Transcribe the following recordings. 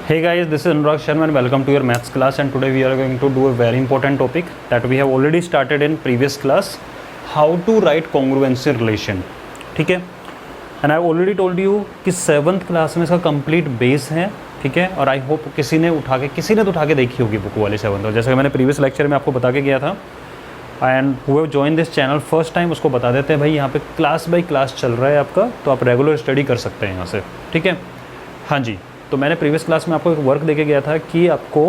Hey guys, this is Anurag Sharma and welcome to your maths class, and today we are going to do a very important topic that we have already started in previous class, how to write congruency relation. ठीक है, and I have already told you कि 7th class में इसका complete base है. ठीक है, और I hope किसी ने तो उठा के देखी होगी बुक वाली 7th, और जैसे कि मैंने प्रीवियस लेक्चर में आपको बता के गया था. And who join this channel first time उसको बता देते हैं भाई यहाँ पे क्लास बाय क्लास चल रहा है आपका, तो आप रेगुलर स्टडी कर सकते हैं यहाँ से. ठीक है, हाँ जी. तो मैंने प्रीवियस क्लास में आपको एक वर्क देके गया था कि आपको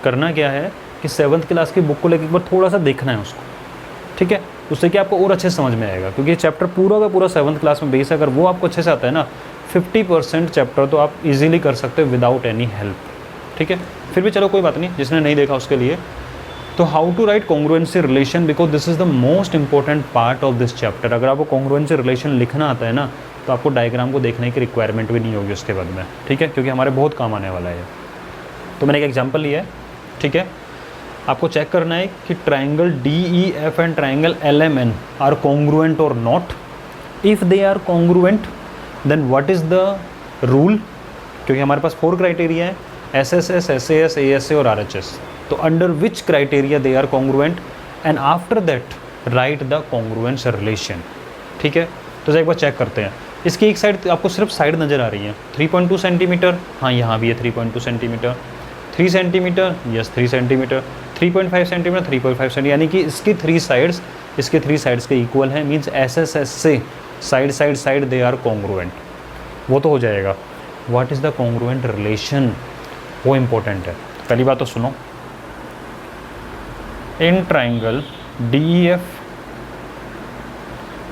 करना क्या है कि 7th क्लास की बुक को लेकर एक बार थोड़ा सा देखना है उसको. ठीक है, उससे कि आपको और अच्छे से समझ में आएगा, क्योंकि ये चैप्टर पूरा का पूरा 7th क्लास में बेस है. अगर वो आपको अच्छे से आता है ना, 50% चैप्टर तो आप इजीली कर सकते हो विदाउट एनी हेल्प. ठीक है, फिर भी चलो कोई बात नहीं, जिसने नहीं देखा उसके लिए. तो how to write congruency relation, because this is the most important part of this chapter. अगर आपको कॉन्ग्रुएंसी रिलेशन लिखना आता है ना, तो आपको डायग्राम को देखने की रिक्वायरमेंट भी नहीं होगी उसके बाद में. ठीक है, क्योंकि हमारे बहुत काम आने वाला है. तो मैंने एक एग्जांपल लिया है. ठीक है, आपको चेक करना है कि triangle DEF and triangle LMN are congruent और not. If they are congruent then what is the rule, क्योंकि हमारे पास 4 क्राइटेरिया है, SSS, SAS, ASA और RHS. तो under which criteria they are congruent, and after that write the congruence relation. ठीक है, तो एक बार चेक करते हैं. इसकी एक साइड आपको सिर्फ साइड नज़र आ रही है, 3.2 सेंटीमीटर. हाँ, यहाँ भी है 3.2 centimetre. 3 centimetre, yes 3 centimetre. 3.5 centimetre, 3.5 centimetre, यानी कि इसकी 3 साइड्स इसके 3 साइड्स के इक्वल हैं. मीन्स SSS से साइड दे आर कॉन्ग्रुएंट. वो तो हो जाएगा. What is the congruent relation, वो इम्पोर्टेंट है. पहली बात तो सुनो, इन ट्राइंगल DEF,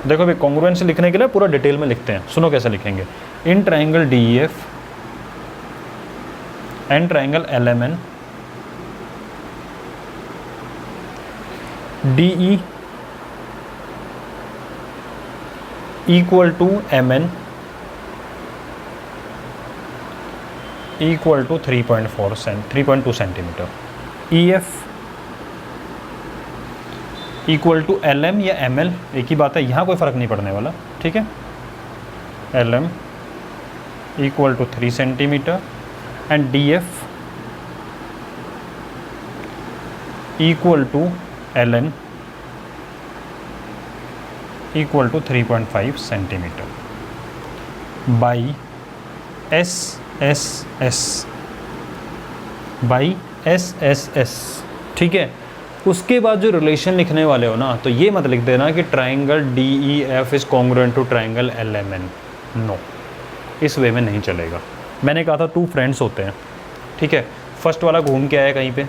देखो भाई कॉन्ग्रुएंसी लिखने के लिए पूरा डिटेल में लिखते हैं. सुनो कैसे लिखेंगे. In triangle DEF and triangle LMN, DE equal to MN equal to 3.2 centimetre. EF equal to LM या ML, एक ही बात है, यहाँ कोई फ़र्क नहीं पड़ने वाला. ठीक है, LM equal to 3 centimetre and DF equal to LN equal to 3.5 centimetre by SSS by SSS. ठीक है, उसके बाद जो रिलेशन लिखने वाले हो ना, तो ये मत लिख देना कि triangle DEF is congruent to triangle LMN. No, इस वे में नहीं चलेगा. मैंने कहा था 2 फ्रेंड्स होते हैं. ठीक है, फर्स्ट वाला घूम के आया कहीं पे,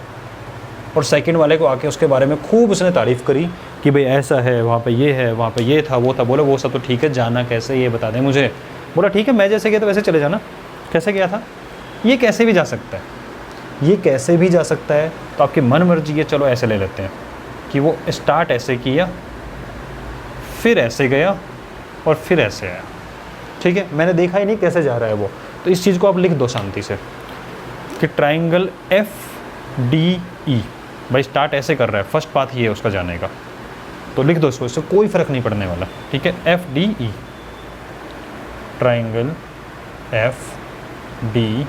और सेकंड वाले को आके उसके बारे में खूब उसने तारीफ़ करी कि भाई ऐसा है, वहाँ पे ये है, वहाँ पे ये था, वो था. बोला वो सब तो ठीक है, जाना कैसे ये बता दें मुझे. बोला ठीक है, मैं जैसे गया तो वैसे चले जाना. कैसे गया था, ये कैसे भी जा सकता है, ये कैसे भी जा सकता है. तो आपकी मन मर्जी है, चलो ऐसे ले लेते हैं कि वो स्टार्ट ऐसे किया, फिर ऐसे गया और फिर ऐसे आया. ठीक है, मैंने देखा ही नहीं कैसे जा रहा है वो. तो इस चीज़ को आप लिख दो शांति से कि ट्राइंगल FDE, भाई स्टार्ट ऐसे कर रहा है, फर्स्ट पाथ ये है उसका जाने का, तो लिख दो इसको, इससे कोई फ़र्क नहीं पड़ने वाला. ठीक है, FDE, ट्राइंगल FDE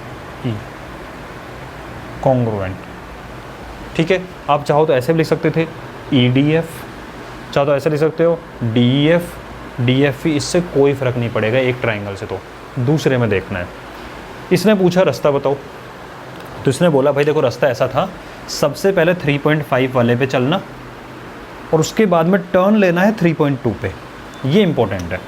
कॉन्ग्रुएंट. ठीक है, आप चाहो तो ऐसे भी लिख सकते थे EDF, चाहो तो ऐसे लिख सकते हो DEF, DFE. इससे कोई फ़र्क नहीं पड़ेगा एक ट्राइंगल से. तो दूसरे में देखना है. इसने पूछा रास्ता बताओ, तो इसने बोला भाई देखो रास्ता ऐसा था, सबसे पहले 3.5 वाले पे चलना और उसके बाद में टर्न लेना है 3.2 पे. ये इंपॉर्टेंट है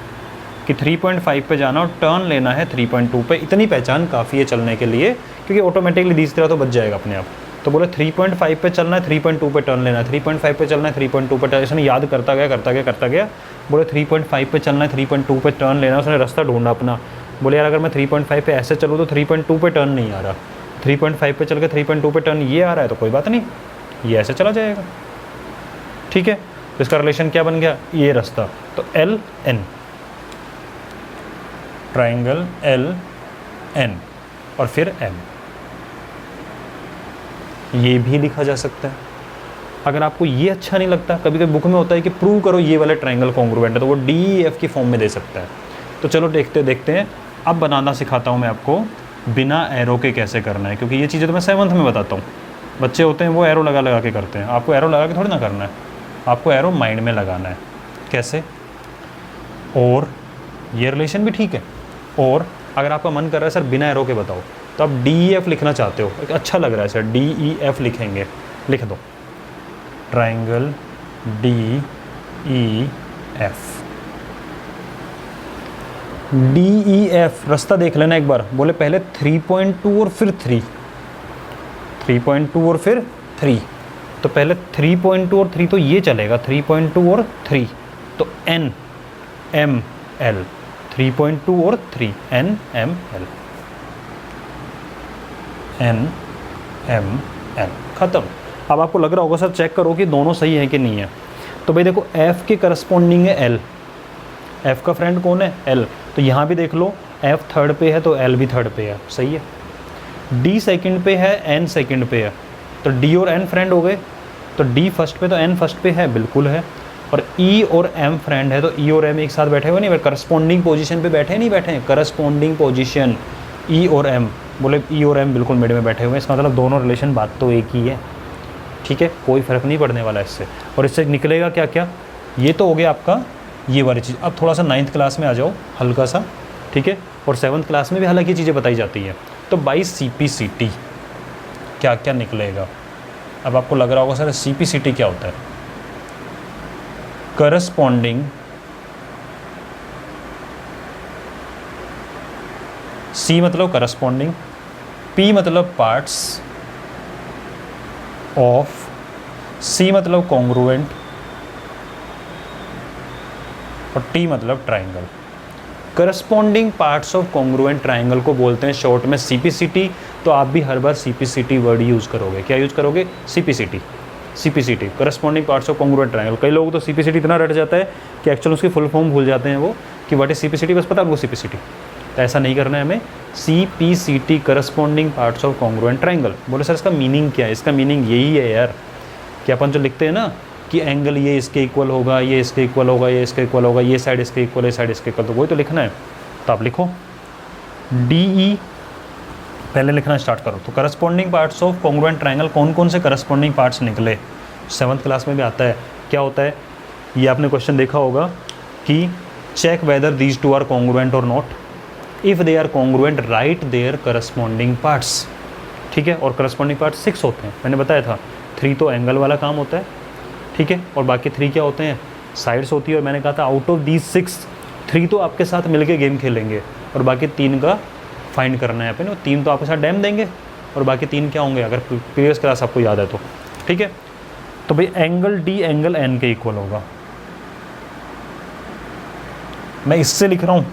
कि 3.5 पे जाना और टर्न लेना है 3.2 पे. इतनी पहचान काफ़ी है चलने के लिए, क्योंकि ऑटोमेटिकली तीसरा तो बच जाएगा अपने आप. तो बोले 3.5 पे चलना है, 3.2 पे टर्न लेना है, 3.5 पे चलना है, 3.2 पे टर्न. इसने याद करता गया. बोले 3.5 पे चलना है, 3.2 पे टर्न लेना है. उसने रास्ता ढूंढा अपना. बोले यार अगर मैं 3.5 पे ऐसे चलूँ तो 3.2 पे टर्न नहीं आ रहा, 3.5 पे चल के 3.2 पे टर्न ये आ रहा है, तो कोई बात नहीं, ये ऐसे चला जाएगा. ठीक है, तो इसका रिलेशन क्या बन गया, ये रास्ता. तो LN, ट्राइंगल LN और फिर M, ये भी लिखा जा सकता है. अगर आपको ये अच्छा नहीं लगता, कभी कभी बुक में होता है कि प्रूव करो ये वाले ट्राइंगल कॉन्ग्रुएंट है, तो वो DEF की फॉर्म में दे सकता है. तो चलो देखते हैं. अब बनाना सिखाता हूँ मैं आपको बिना एरो के कैसे करना है, क्योंकि ये चीज़ें तो मैं 7th में बताता हूँ। बच्चे होते हैं वो एरो लगा लगा के करते हैं, आपको एरो लगा के थोड़ी ना करना है, आपको एरो माइंड में लगाना है। कैसे? और ये रिलेशन भी ठीक है। और अगर आपका मन कर रहा है सर बिना एरो के बताओ, तो आप DEF लिखना चाहते हो, एक अच्छा लग रहा है सर, DEF लिखेंगे, लिख दो ट्राइंगल DEF। DEF रास्ता देख लेना एक बार, बोले पहले 3.2 और फिर 3, 3.2 और फिर 3, तो पहले 3.2 और 3 तो ये चलेगा, 3.2 और 3 तो N M L, 3.2 और 3 N M L, N M L, ख़त्म। अब आपको लग रहा होगा सर चेक करो कि दोनों सही है कि नहीं है, तो भाई देखो F के करस्पॉन्डिंग है L, F का फ्रेंड कौन है? L, तो यहाँ भी देख लो F थर्ड पे है तो L भी थर्ड पे है, सही है। D सेकंड पे है, N सेकंड पे है, तो D और N फ्रेंड हो गए, तो D फर्स्ट पे तो N फर्स्ट पे है, बिल्कुल है। और E और M फ्रेंड है, तो E और M एक साथ बैठे हुए नहीं, करस्पॉन्डिंग पोजीशन पे बैठे नहीं बैठे हैं, करस्पॉन्डिंग पोजीशन E और M, बोले E और M बिल्कुल मिड में बैठे हुए हैं, इसका मतलब दोनों रिलेशन बात तो एक ही है, ठीक है, कोई फ़र्क नहीं पड़ने वाला इससे। और इससे निकलेगा क्या क्या, ये तो हो गया आपका ये वाली चीज़। अब थोड़ा सा 9th क्लास में आ जाओ हल्का सा, ठीक है, और 7th क्लास में भी हालांकि चीज़ें बताई जाती हैं। तो बाई CPCT क्या क्या निकलेगा। अब आपको लग रहा होगा सर CPCT क्या होता है? करस्पॉन्डिंग C मतलब करस्पॉन्डिंग, P मतलब पार्ट्स ऑफ, C मतलब कॉन्ग्रुएंट और T मतलब triangle. Corresponding parts of congruent triangle को बोलते हैं शॉर्ट में CPCT। तो आप भी हर बार CPCT वर्ड यूज़ करोगे, क्या यूज़ करोगे? CPCT, CPCT, corresponding parts of congruent triangle. कई लोग तो CPCT इतना रट जाता है कि एक्चुअल उसकी फुल फॉर्म भूल जाते हैं वो, कि व्हाट इज CPCT, बस पता है उनको CPCT। तो ऐसा नहीं करना है हमें, CPCT corresponding parts of congruent triangle. बोले सर इसका मीनिंग क्या है? इसका मीनिंग यही है यार कि अपन जो लिखते हैं ना कि एंगल ये इसके इक्वल होगा, ये इसके इक्वल होगा, ये इसके इक्वल होगा, ये साइड इसके इक्वल, ये साइड इसके इक्वल, तो वही तो लिखना है। तो आप लिखो DE पहले लिखना स्टार्ट करो। तो corresponding parts of congruent triangle, कौन कौन से करस्पॉन्डिंग पार्ट्स निकले? 7th क्लास में भी आता है। क्या होता है ये आपने क्वेश्चन देखा होगा कि check whether these two are congruent और not, if they are congruent write their corresponding parts, ठीक है। और करस्पॉन्डिंग पार्ट्स 6 होते हैं, मैंने बताया था। 3 तो एंगल वाला काम होता है, ठीक है, और बाकी 3 क्या होते हैं? साइड्स होती है। और मैंने कहा था आउट ऑफ दीज 6 3 तो आपके साथ मिलके गेम खेलेंगे और बाकी 3 का फाइंड करना है अपन। 3 तो आपके साथ डैम देंगे और बाकी 3 क्या होंगे, अगर प्रीवियस क्लास आपको याद है तो, ठीक है। तो भाई एंगल D एंगल N के इक्वल होगा, मैं इससे लिख रहा हूँ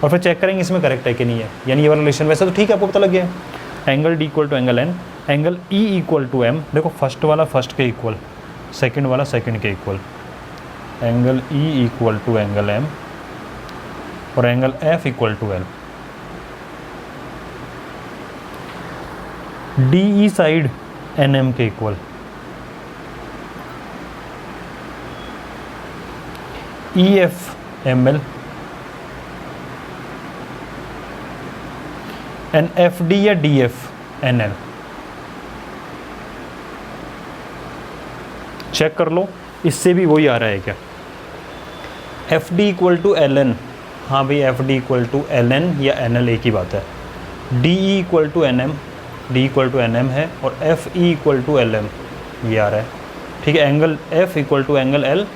और फिर चेक करेंगे इसमें करेक्ट है कि नहीं है, यानी ये वाला रिलेशन। वैसे तो ठीक है, आपको पता लग गया है। Angle D equal to angle N, angle E equal to M, देखो फर्स्ट वाला फर्स्ट के इक्वल, सेकंड वाला सेकंड के equal, angle E equal to angle M और angle F equal to L। DE side NM के equal, EF ML and FD या DF NL। Check कर लो इससे भी वही आ रहा है क्या? FD इक्वल टू LN, हाँ भाई FD इक्वल टू LN या NL एक ही बात है। DE equal to NM, D equal to NM है और FE इक्वल टू LM ये आ रहा है, ठीक है। Angle F equal to angle L,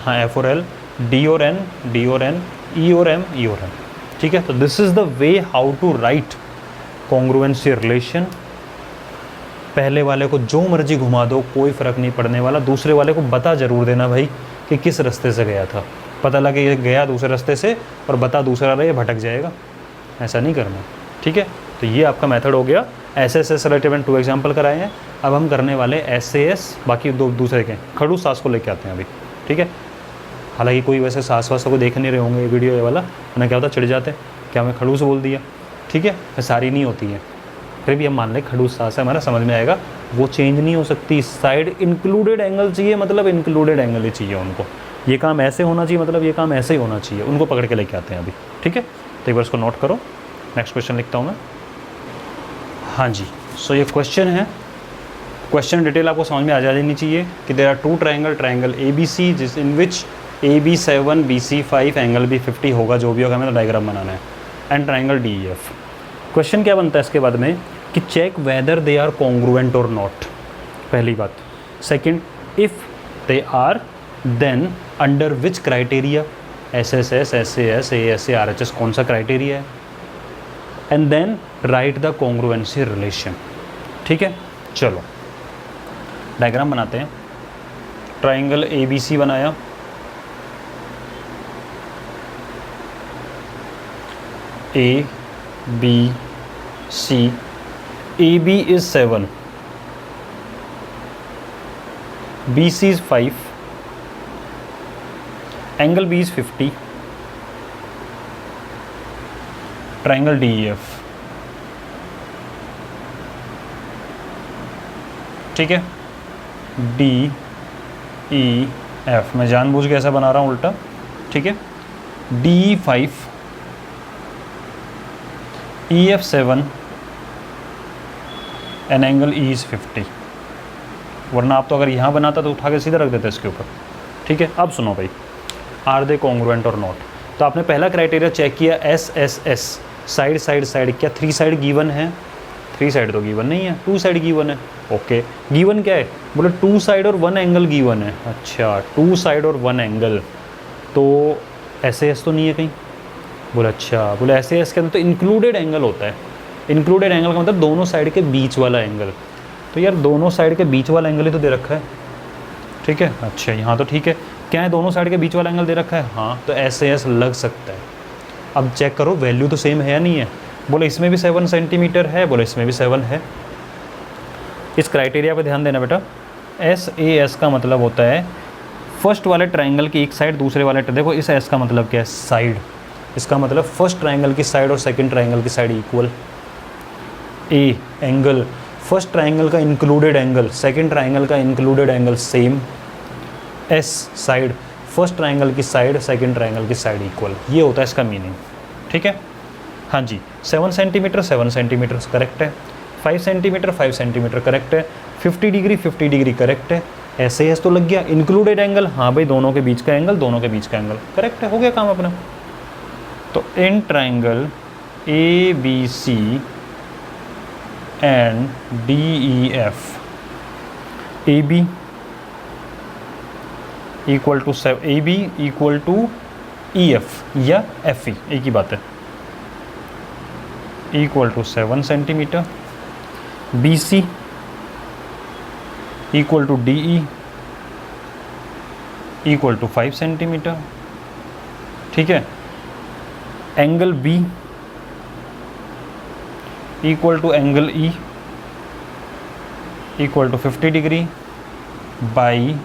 हाँ F और L, D और N, D और N, E और M, E और M, ठीक है। तो this is the way how to write congruency relation. पहले वाले को जो मर्जी घुमा दो, कोई फ़र्क नहीं पड़ने वाला। दूसरे वाले को बता ज़रूर देना भाई कि किस रास्ते से गया था। पता लगे ये गया दूसरे रास्ते से और बता दूसरा रहा, ये भटक जाएगा, ऐसा नहीं करना, ठीक है। तो ये आपका मेथड हो गया। SSS रिलेटिव एंड 2 एग्जाम्पल कराए हैं। अब हम करने वाले SAS, बाकी 2 दूसरे के। खड़ूस सास को लेके आते हैं अभी, ठीक है। हालांकि कोई वैसे सास वास को देख नहीं रहे होंगे ये वीडियो, ये वाला, वरना क्या होता चिढ़ जाते क्या मैं खड़ूस बोल दिया, ठीक है। सारी नहीं होती है, फिर भी हम मान लें खड़ूस सास है, हमारा समझ में आएगा। वो चेंज नहीं हो सकती। साइड इंक्लूडेड एंगल चाहिए, मतलब इंक्लूडेड एंगल ही चाहिए उनको। ये काम ऐसे होना चाहिए, मतलब ये काम ऐसे ही होना चाहिए। उनको पकड़ के लेके आते हैं अभी, ठीक है। तो एक बार इसको नोट करो। नेक्स्ट क्वेश्चन लिखता हूँ मैं। हाँ जी, सो ये क्वेश्चन है, क्वेश्चन डिटेल आपको समझ में आ जानी चाहिए कि there are two triangle A B C जिस in which A B 7 B C 5 angle भी 50 होगा, जो भी होगा हमें तो डायग्राम बनाना है, and triangle D E F. Question क्या बनता है इसके बाद में कि check whether they are congruent और नॉट, पहली बात। Second, if they are then under which criteria, S S S, S A S, A S A, R H S, कौन सा क्राइटेरिया है, and then write the congruency relation. ठीक है, चलो diagram बनाते हैं। ट्राइंगल ए बी सी बनाया, A B C, A B is 7, B C is 5, angle B is 50, triangle D E F. ठीक है, डी ई एफ, मैं जानबूझ के ऐसा बना रहा हूँ उल्टा। ठीक है, D 5, E F 7 and angle E is 50। वरना आप तो अगर यहाँ बनाता तो उठा के सीधा रख देते इसके ऊपर। ठीक है, अब सुनो भाई, आर दे कॉन्ग्रुएंट और नॉट। तो आपने पहला क्राइटेरिया चेक किया S S S, side side side, क्या 3 साइड गिवन है? 3 साइड तो गिवन नहीं है, 2 साइड गिवन है। ओके, गिवन क्या है? बोले 2 साइड और 1 एंगल गिवन है। अच्छा, 2 साइड और 1 एंगल, तो एस एस तो नहीं है कहीं? बोले अच्छा, बोले एस एस के अंदर तो इंक्लूडेड एंगल होता है। इंक्लूडेड एंगल का मतलब दोनों साइड के बीच वाला एंगल। तो यार दोनों साइड के बीच वाला एंगल ही तो दे रखा है। ठीक है, अच्छा यहाँ तो ठीक है, क्या है, दोनों साइड के बीच वाला एंगल दे रखा है। हाँ, तो एस एस लग सकता है। अब चेक करो वैल्यू तो सेम है या नहीं है। बोले इसमें भी 7 सेंटीमीटर है, बोले इसमें भी 7 है। इस क्राइटेरिया पे ध्यान देना बेटा। एस ए एस का मतलब होता है फर्स्ट वाले ट्राइंगल की एक साइड, दूसरे वाले, देखो इस एस का मतलब क्या है? साइड। इसका मतलब फर्स्ट ट्राइंगल की साइड और सेकंड ट्राइंगल की side equal. A angle, first triangle का इंक्लूडेड एंगल, सेकंड ट्राइंगल का included angle same. S side, first triangle की साइड, सेकंड ट्राइंगल की साइड इक्वल। ये होता है इसका मीनिंग। ठीक है, हाँ जी, 7 सेंटीमीटर 7 सेंटीमीटर करेक्ट है, 5 सेंटीमीटर 5 सेंटीमीटर करेक्ट है, 50 डिग्री करेक्ट है। ऐसे एस तो लग गया। इंक्लूडेड एंगल, हाँ भाई दोनों के बीच का एंगल, दोनों के बीच का एंगल करेक्ट है, हो गया काम अपना। तो in triangle A B C and D E F, A B equal to A B equal to E F या एफ ई, एक ही बात है, equal to 7 centimetre, B C equal to D E equal to 5 centimetre. ठीक है, angle B equal to angle E equal to 50 degree by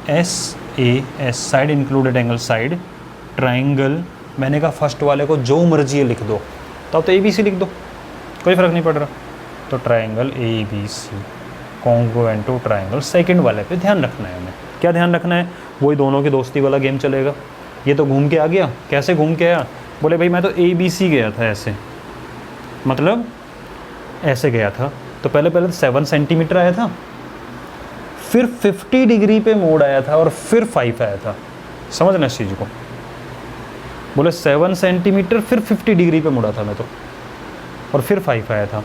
S A S, side included angle side, triangle, मैंने कहा first वाले को जो मर्जी है लिख दो, तो अब तो ए बी सी लिख दो, कोई फ़र्क नहीं पड़ रहा। तो triangle A B C congruent to triangle second वाले पे ध्यान रखना है हमें। क्या ध्यान रखना है? वही दोनों की दोस्ती वाला गेम चलेगा। ये तो घूम के आ गया, कैसे घूम के आया? बोले भाई मैं तो ए बी सी गया था ऐसे, मतलब ऐसे गया था, तो पहले तो 7 सेंटीमीटर आया था, फिर 50 डिग्री पे मोड़ आया था और फिर 5 आया था। समझना इस चीज़ को। बोले 7 सेंटीमीटर फिर 50 डिग्री पे मुड़ा था मैं तो, और फिर 5 आया था।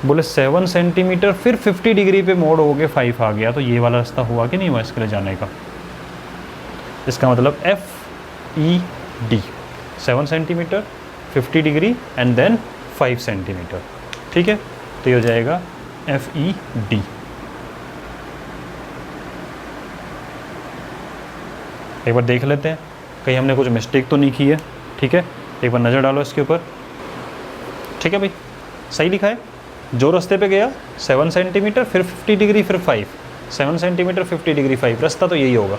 बोले 7 सेंटीमीटर फिर 50 डिग्री पे मोड़ हो गए 5 आ गया, तो ये वाला रास्ता हुआ कि नहीं हुआ इसके लिए जाने का? इसका मतलब F E D, 7 centimetre 50 degree and then 5 centimetre. ठीक है, तो ये हो जाएगा एफ ई डी। एक बार देख लेते हैं कहीं हमने कुछ मिस्टेक तो नहीं की है। ठीक है, एक बार नज़र डालो इसके ऊपर। ठीक है भाई, सही लिखा है। जो रास्ते पे गया 7 सेंटीमीटर फिर 50 डिग्री फिर 5, 7 सेंटीमीटर 50 डिग्री 5, रास्ता तो यही होगा।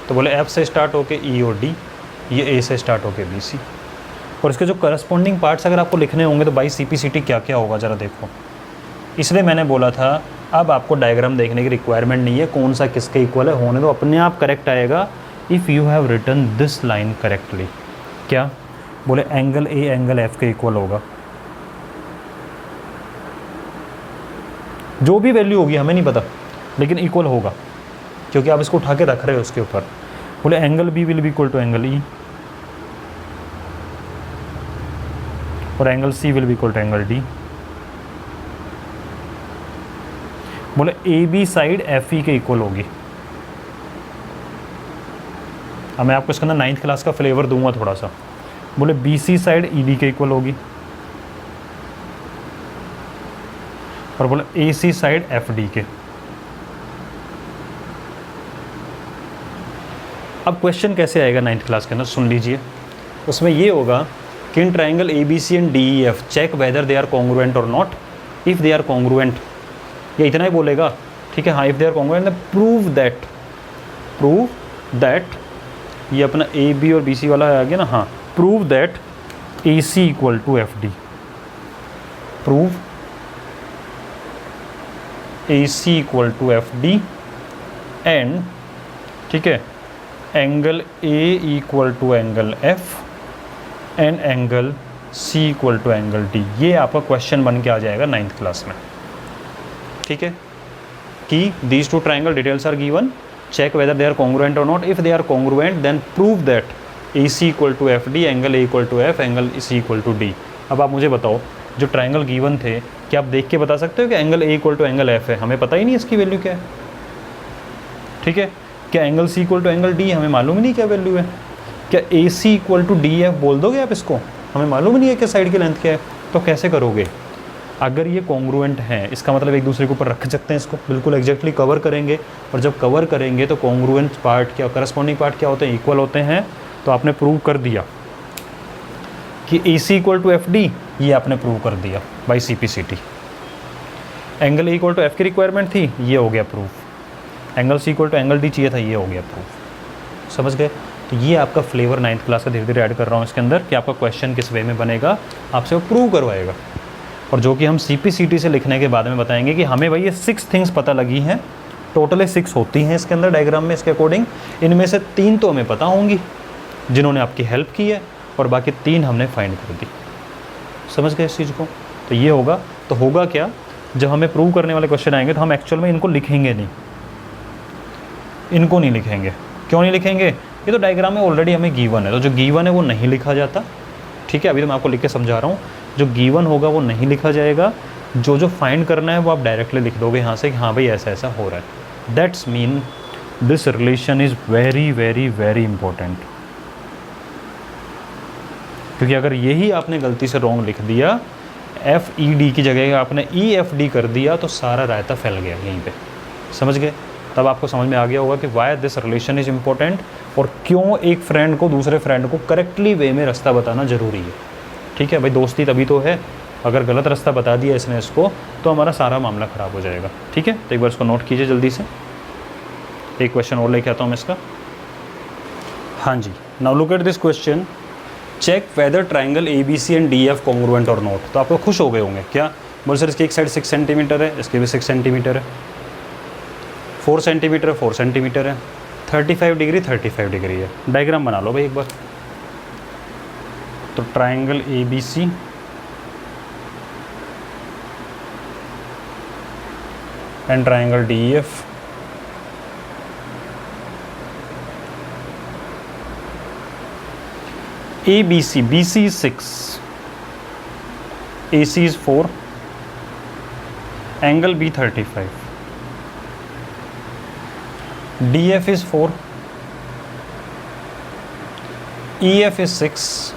तो बोले एफ से स्टार्ट होके ई और डी, ये ए से स्टार्ट होके बी सी, और इसके जो करस्पॉन्डिंग पार्ट्स अगर आपको लिखने होंगे तो by C P C T क्या क्या होगा ज़रा देखो। इसलिए मैंने बोला था अब आपको डायग्राम देखने की रिक्वायरमेंट नहीं है, कौन सा किसके इक्वल है, होने दो, अपने आप करेक्ट आएगा if you have written this line correctly. क्या बोले? एंगल ए एंगल एफ के इक्वल होगा। जो भी वैल्यू होगी हमें नहीं पता, लेकिन इक्वल होगा क्योंकि आप इसको उठा के रख रहे हो उसके ऊपर। बोले angle B will be equal to angle E और angle C will be equal to angle D. बोले A B side F E के इक्वल होगी। अब मैं आपको इसके अंदर 9th क्लास का फ्लेवर दूंगा थोड़ा सा। बोले B C side E D के इक्वल होगी और बोले A C side F D के। अब क्वेश्चन कैसे आएगा 9th क्लास के अंदर सुन लीजिए। उसमें ये होगा कि in triangle A B C and D E F check whether they are congruent और not. If they are congruent, ये इतना ही बोलेगा, ठीक है। हाँ, if they are congruent prove that ये अपना ए बी और बी सी वाला आ गया ना। हाँ, prove that A C equal to F D. Prove A C equal to F D and, ठीक है, angle A equal to angle F and angle C equal to angle D. ये आपका question बन के आ जाएगा 9th क्लास में, ठीक है। कि these two triangle details are given, check whether they are congruent और not. If they are congruent then prove that A C equal to F D, angle A equal to F, angle C equal to D. अब आप मुझे बताओ, जो triangle given थे क्या आप देख के बता सकते हो कि angle A equal to angle F है? हमें पता ही नहीं इसकी वैल्यू क्या है, ठीक है। क्या angle C equal to angle D, हमें मालूम ही नहीं क्या वैल्यू है। क्या A C equal to D F बोल दोगे आप इसको? हमें मालूम ही नहीं है कि साइड की लेंथ क्या है। तो कैसे करोगे? अगर ये कॉन्ग्रुएंट हैं, इसका मतलब एक दूसरे के ऊपर रख सकते हैं इसको, बिल्कुल एग्जैक्टली कवर करेंगे। और जब कवर करेंगे तो कॉन्ग्रुएंट पार्ट क्या, करस्पॉन्डिंग पार्ट क्या होते हैं? इक्वल होते हैं। तो आपने प्रूव कर दिया कि A C equal to F D, ये आपने प्रूव कर दिया by C P C T. Angle A equal to F की रिक्वायरमेंट थी, ये हो गया proof. Angle C equal to angle D चाहिए था, ये हो गया प्रूफ। समझ गए? तो ये आपका फ्लेवर 9th क्लास का धीरे धीरे ऐड कर रहा हूँ इसके अंदर कि आपका क्वेश्चन किस वे में बनेगा, आपसे वो प्रूव करवाएगा। और जो कि हम CPCT से लिखने के बाद में बताएंगे कि हमें भाई ये 6 थिंग्स पता लगी हैं। टोटल 6 होती हैं इसके अंदर डायग्राम में इसके अकॉर्डिंग। इनमें से 3 तो हमें पता होंगी जिन्होंने आपकी हेल्प की है, और बाकी 3 हमने फाइंड कर दी। समझ गए इस चीज़ को? तो ये होगा। तो होगा क्या, जब हमें प्रूव करने वाले क्वेश्चन आएंगे तो हम एक्चुअल में इनको लिखेंगे नहीं, इनको नहीं लिखेंगे। क्यों नहीं लिखेंगे? ये तो डायग्राम में ऑलरेडी हमें गिवन है, तो जो गिवन है वो नहीं लिखा जाता, ठीक है। अभी तो मैं आपको लिख के समझा रहा हूँ। जो गिवन होगा वो नहीं लिखा जाएगा, जो फाइंड करना है वो आप डायरेक्टली लिख दोगे यहाँ से कि हाँ भाई ऐसा ऐसा हो रहा है। That's mean this relation is very very very important. क्योंकि अगर यही आपने गलती से रॉन्ग लिख दिया, एफ ई डी की जगह आपने ई एफ डी कर दिया, तो सारा रायता फैल गया यहीं पे। समझ गए? तब आपको समझ में आ गया होगा कि why this relation is important, और क्यों एक फ्रेंड को दूसरे फ्रेंड को करेक्टली वे में रास्ता बताना ज़रूरी है। ठीक है भाई, दोस्ती तभी तो है। अगर गलत रास्ता बता दिया इसने इसको, तो हमारा सारा मामला ख़राब हो जाएगा। ठीक है, तो एक बार इसको नोट कीजिए जल्दी से। एक क्वेश्चन और लेके आता हूँ मैं इसका। हाँ जी, now look at this question, check whether triangle A B C and D F congruent और नॉट। तो आप लोग खुश हो गए होंगे क्या? बोल सर इसकी एक साइड 6 सेंटीमीटर है, इसकी भी 6 सेंटीमीटर है, 4 सेंटीमीटर है, 4 सेंटीमीटर है, 35 डिग्री 35 डिग्री है। डायग्राम बना लो भाई एक बार। तो triangle A B C and triangle D F, A B C, B C is 6, A C is 4, angle B 35, D F is 4, E F is 6,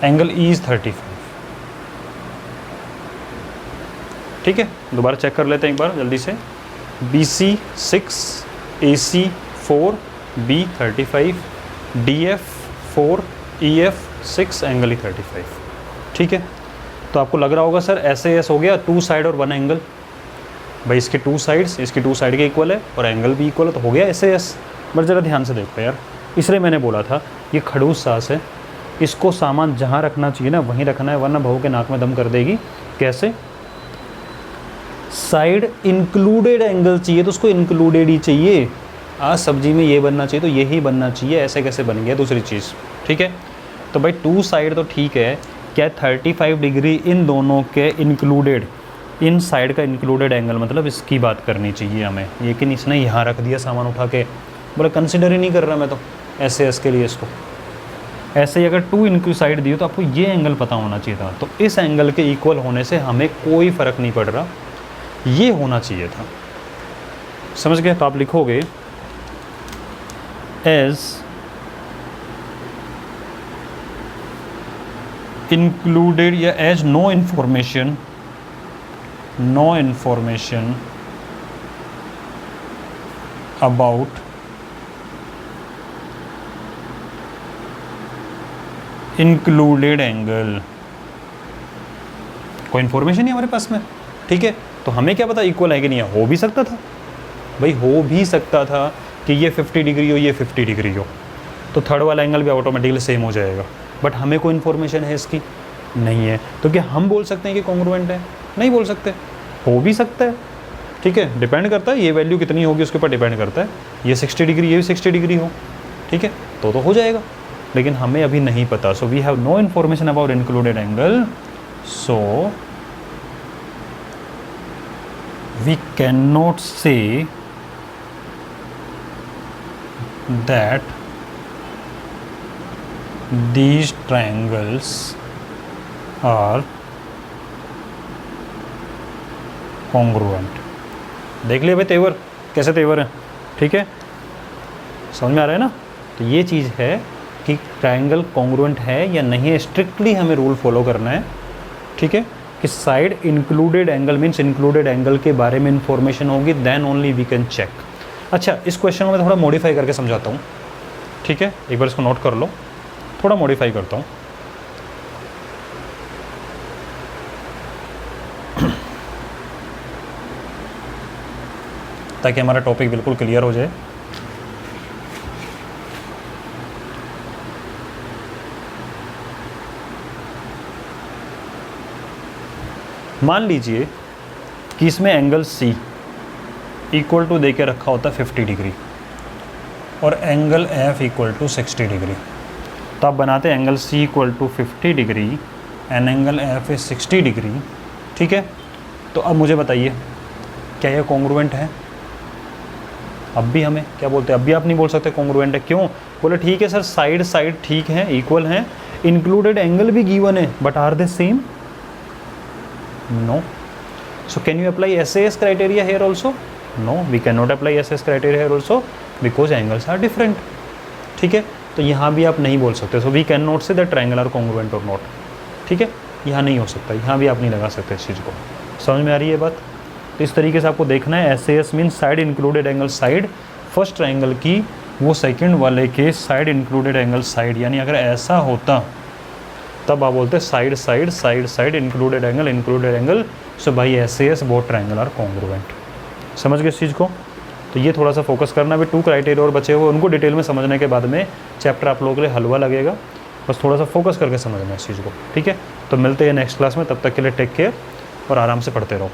angle E is 35। ठीक है, दोबारा check कर लेते हैं एक बार जल्दी से। B C 6, A C 4, B 35, D F 4, E F 6, angle E 35। ठीक है, तो आपको लग रहा होगा सर ऐसे ऐसे हो गया 2 साइड और 1 एंगल। भाई इसके 2 साइड्स, इसकी 2 साइड के इक्वल है और एंगल भी इक्वल है, तो हो गया ऐसे एस। बट ज़रा ध्यान से देखो यार, इसलिए मैंने बोला था ये खड़ूस सांस है, इसको सामान जहाँ रखना चाहिए ना वहीं रखना है, वरना बहू के नाक में दम कर देगी। कैसे? साइड इंक्लूडेड एंगल चाहिए तो उसको इंक्लूडेड ही चाहिए। आज सब्जी में ये बनना चाहिए तो यही बनना चाहिए, ऐसे कैसे बन गया दूसरी चीज़। ठीक है, तो भाई 2 साइड तो ठीक है, क्या 35 डिग्री इन दोनों के इंक्लूडेड इन साइड का इंक्लूडेड एंगल मतलब इसकी बात करनी चाहिए हमें, लेकिन इसने यहाँ रख दिया सामान उठा के, बोले कंसिडर ही नहीं कर रहा मैं तो ऐसे एस के लिए इसको। ऐसे ही अगर 2 इनकी साइड दी हो तो आपको ये एंगल पता होना चाहिए था, तो इस एंगल के इक्वल होने से हमें कोई फ़र्क नहीं पड़ रहा, ये होना चाहिए था। समझ गए? तो आप लिखोगे एज इंक्लूडेड या as no information about included angle, कोई इन्फॉर्मेशन नहीं हमारे पास में, ठीक है। तो हमें क्या पता इक्वल है कि नहीं है, हो भी सकता था भाई, हो भी सकता था कि ये 50 डिग्री हो, ये 50 डिग्री हो, तो थर्ड वाला एंगल भी ऑटोमेटिकली सेम हो जाएगा, बट हमें कोई इन्फॉर्मेशन है इसकी नहीं है। तो क्या हम बोल सकते हैं कि कॉन्ग्रुएंट है? नहीं बोल सकते, हो भी सकता है, ठीक है, डिपेंड करता है ये वैल्यू कितनी होगी उसके ऊपर डिपेंड करता है, ये 60 डिग्री ये भी 60 डिग्री हो, ठीक है, तो हो जाएगा, लेकिन हमें अभी नहीं पता। So we have no information about included angle, so we can not say that these triangles are congruent। देख लिए भाई तेवर कैसे तेवर है, ठीक है, समझ में आ रहा है ना। तो ये चीज़ है कि ट्रायंगल कॉन्ग्रुएंट है या नहीं है, स्ट्रिक्टली हमें रूल फॉलो करना है, ठीक है, कि side included angle means included angle के बारे में इंफॉर्मेशन होगी, then only we can check. अच्छा, इस क्वेश्चन को मैं थोड़ा मॉडिफाई करके समझाता हूँ, ठीक है, एक बार इसको नोट कर लो, थोड़ा मॉडिफाई करता हूँ। ताकि हमारा टॉपिक बिल्कुल क्लियर हो जाए। मान लीजिए कि इसमें एंगल C इक्वल टू दे के रखा होता है 50 डिग्री और angle F equal to 60 degree. तो आप बनाते हैं angle C equal to 50 degree and angle F is 60 degree, ठीक है। तो अब मुझे बताइए क्या ये कॉन्ग्रुएंट है? अब भी हमें क्या बोलते हैं, अब भी आप नहीं बोल सकते कॉन्ग्रुएंट है। क्यों? बोले ठीक है सर, साइड साइड ठीक है, इक्वल हैं, इंक्लूडेड एंगल भी गिवन है, but are they same? No. So can you apply SAS criteria here also? No, we can not apply SAS criteria here also because angles are different, ठीक है। तो यहाँ भी आप नहीं बोल सकते, so we can not say that triangle are congruent और नॉट, ठीक है, यहाँ नहीं हो सकता, यहाँ भी आप नहीं लगा सकते इस चीज़ को। समझ में आ रही है बात? तो इस तरीके से आपको देखना है, SAS mean side included angle side, first triangle की वो सेकंड वाले के साइड इंक्लूडेड एंगल साइड, यानी अगर ऐसा होता तब आप बोलते side side side side included angle. So भाई SAS both triangle are congruent. समझ गए इस चीज़ को? तो ये थोड़ा सा फोकस करना। अभी 2 क्राइटेरिया और बचे हुए, उनको डिटेल में समझने के बाद में चैप्टर आप लोगों के लिए हलवा लगेगा, बस थोड़ा सा फोकस करके समझना इस चीज़ को, ठीक है। तो मिलते हैं नेक्स्ट क्लास में, तब तक के लिए टेक केयर और आराम से पढ़ते रहो।